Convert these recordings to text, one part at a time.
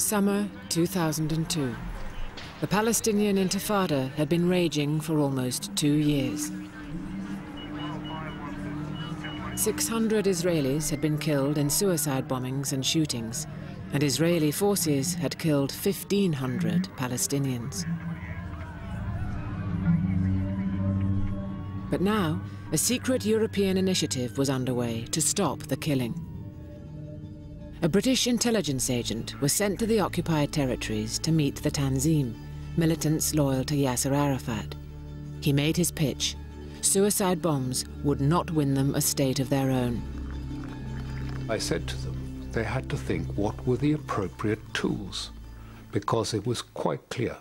Summer 2002. The Palestinian Intifada had been raging for almost 2 years. 600 Israelis had been killed in suicide bombings and shootings, and Israeli forces had killed 1,500 Palestinians. But now, a secret European initiative was underway to stop the killing. A British intelligence agent was sent to the occupied territories to meet the Tanzim, militants loyal to Yasser Arafat. He made his pitch. Suicide bombs would not win them a state of their own. I said to them they had to think what were the appropriate tools, because it was quite clear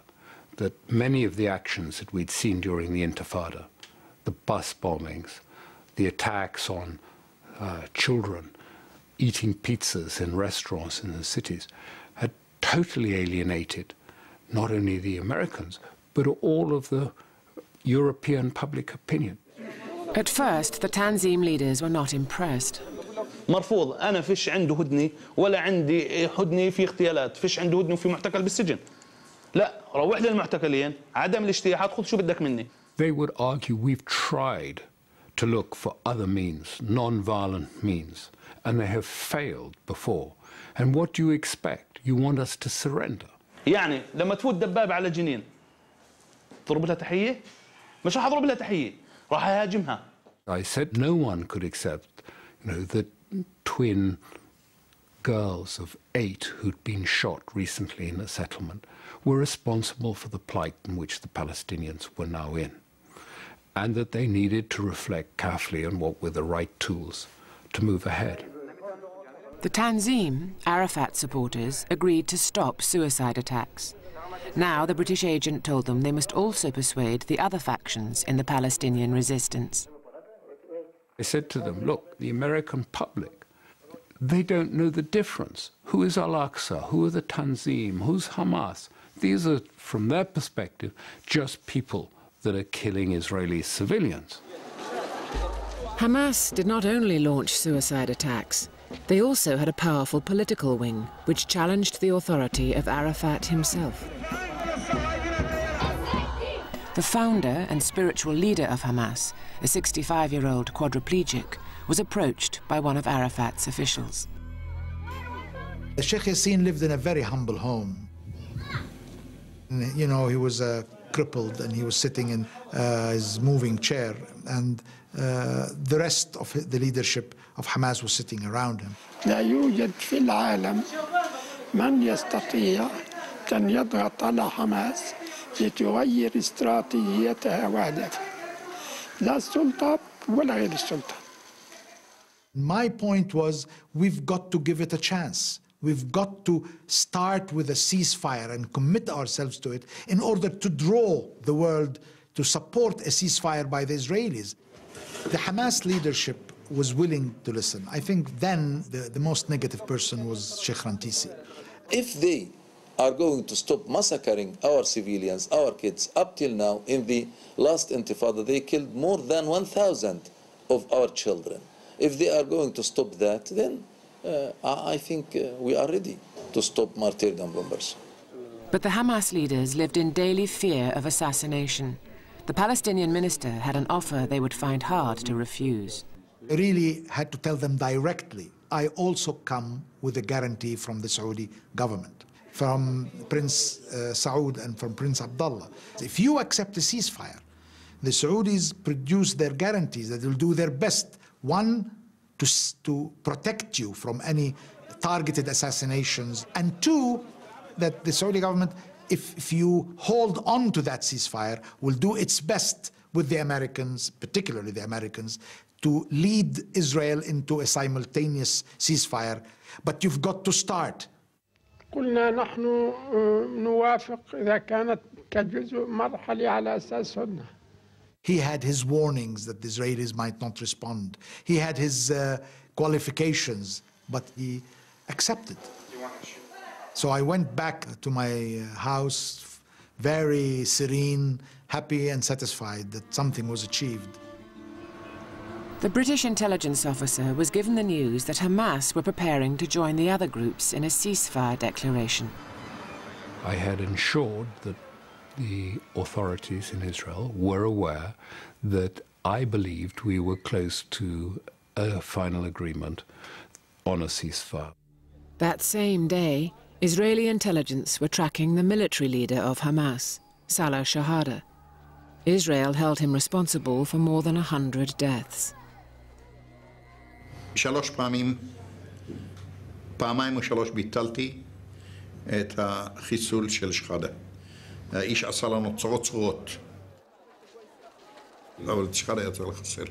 that many of the actions that we'd seen during the Intifada, the bus bombings, the attacks on children, eating pizzas in restaurants in the cities, had totally alienated not only the Americans, but all of the European public opinion. At first, the Tanzim leaders were not impressed. مرفوض أنا فيش عنده هدنة ولا عندي هدنة في اغتيالات فيش عنده هدنة في معتقل بالسجن لا روح للمعتقلين عدم الاجتياحات خذ شو بدك مني. They would argue we've tried to look for other means, non-violent means, and they have failed before. And what do you expect? You want us to surrender? يعني لما تفوت دبابة على جنين تضرب لها تحية؟ مش راح أضرب لها تحية، راح أهاجمها. I said no one could accept, that twin girls of 8 who'd been shot recently in a settlement were responsible for the plight in which the Palestinians were now in, and that they needed to reflect carefully on what were the right tools to move ahead. The Tanzim, Arafat supporters, agreed to stop suicide attacks. Now the British agent told them they must also persuade the other factions in the Palestinian resistance. I said to them, look, the American public, they don't know the difference. Who is Al-Aqsa? Who are the Tanzim? Who's Hamas? These are, from their perspective, just people that are killing Israeli civilians. Hamas did not only launch suicide attacks, they also had a powerful political wing which challenged the authority of Arafat himself. The founder and spiritual leader of Hamas, a 65-year-old quadriplegic, was approached by one of Arafat's officials. Sheikh Yassin lived in a very humble home. He was crippled and he was sitting in his moving chair, and the rest of the leadership of Hamas was sitting around him. لا يوجد في العالم من يستطيع أن يضغط على حماس لتغير استراتيجيتها وهدفها لا السلطة ولا غير السلطة. My point was, we've got to give it a chance. We've got to start with a ceasefire and commit ourselves to it in order to draw the world to support a ceasefire by the Israelis. The Hamas leadership was willing to listen. I think then the most negative person was Sheikh Rantisi. If they are going to stop massacring our civilians, our kids, up till now, in the last Intifada, they killed more than 1,000 of our children. If they are going to stop that, then I think we are ready to stop martyrdom bombers. But the Hamas leaders lived in daily fear of assassination. The Palestinian minister had an offer they would find hard to refuse. I really had to tell them directly, I also come with a guarantee from the Saudi government, from Prince Saud and from Prince Abdullah. If you accept a ceasefire, the Saudis produce their guarantees that they'll do their best. One, to protect you from any targeted assassinations, and two, that the Saudi government, if you hold on to that ceasefire, will do its best with the Americans, particularly the Americans, to lead Israel into a simultaneous ceasefire. But you've got to start. قلنا نحن نوافق إذا كانت كجزء مرحلي على أساس هدنة. He had his warnings that the Israelis might not respond. He had his qualifications, but he accepted. So I went back to my house very serene, happy and satisfied that something was achieved. The British intelligence officer was given the news that Hamas were preparing to join the other groups in a ceasefire declaration. I had ensured that the authorities in Israel were aware that I believed we were close to a final agreement on a ceasefire. That same day, Israeli intelligence were tracking the military leader of Hamas, Salah Shahada. Israel held him responsible for more than 100 deaths. 3 פעמים, פעמיים או 3 ביטלתי את החיסול של שחאדה. האיש עשה לנו צרות צרורות. אבל את שחאדה היה צריך לחסל.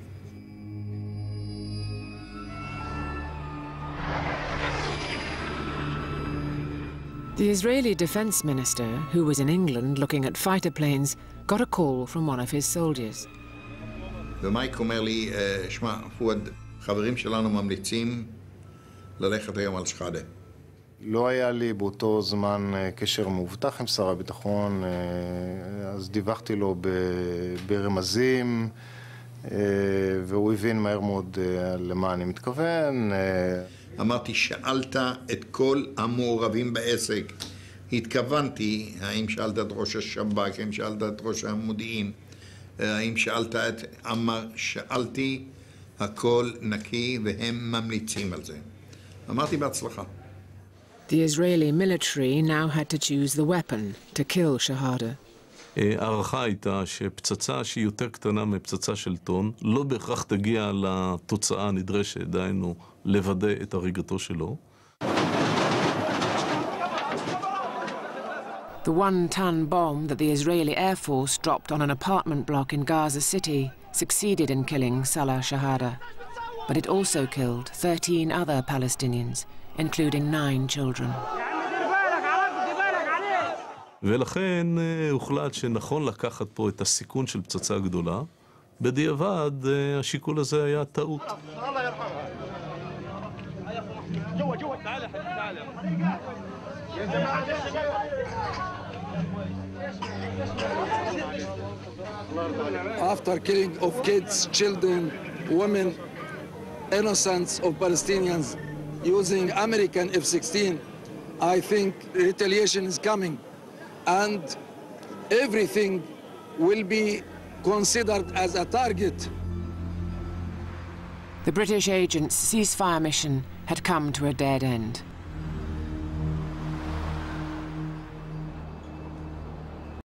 The Israeli defense minister, who was in England looking at fighter planes, got a call from one of his soldiers. ומייק אומר לי, שמע, פואד, חברים שלנו ממליצים ללכת היום על שחאדה. לא היה לי באותו זמן קשר מובטח עם שר הביטחון, אז דיווחתי לו ברמזים, והוא הבין מהר מאוד למה אני מתכוון. אמרתי, שאלת את כל המעורבים בעסק. התכוונתי, האם שאלת את ראש השב"כ, האם שאלת את ראש המודיעין, האם שאלת את... שאלתי, הכל נקי והם ממליצים על זה. אמרתי בהצלחה. The Israeli military now had to choose the weapon to kill Shahada. הערכה הייתה שפצצה שהיא יותר קטנה מפצצה של טון לא בהכרח תגיע לתוצאה הנדרשת, דהיינו לוודא את הריגתו שלו. The 1-ton bomb that the Israeli Air Force dropped on an apartment block in Gaza City succeeded in killing Salah Shahada, but it also killed 13 other Palestinians, including 9 children. ולכן הוחלט שנכון לקחת פה את הסיכון של פצצה גדולה. בדיעבד השיקול הזה היה טעות. After killing of kids, children, women, innocents of Palestinians using American F-16, I think retaliation is coming. And everything will be considered as a target. The British agent's ceasefire mission had come to a dead end.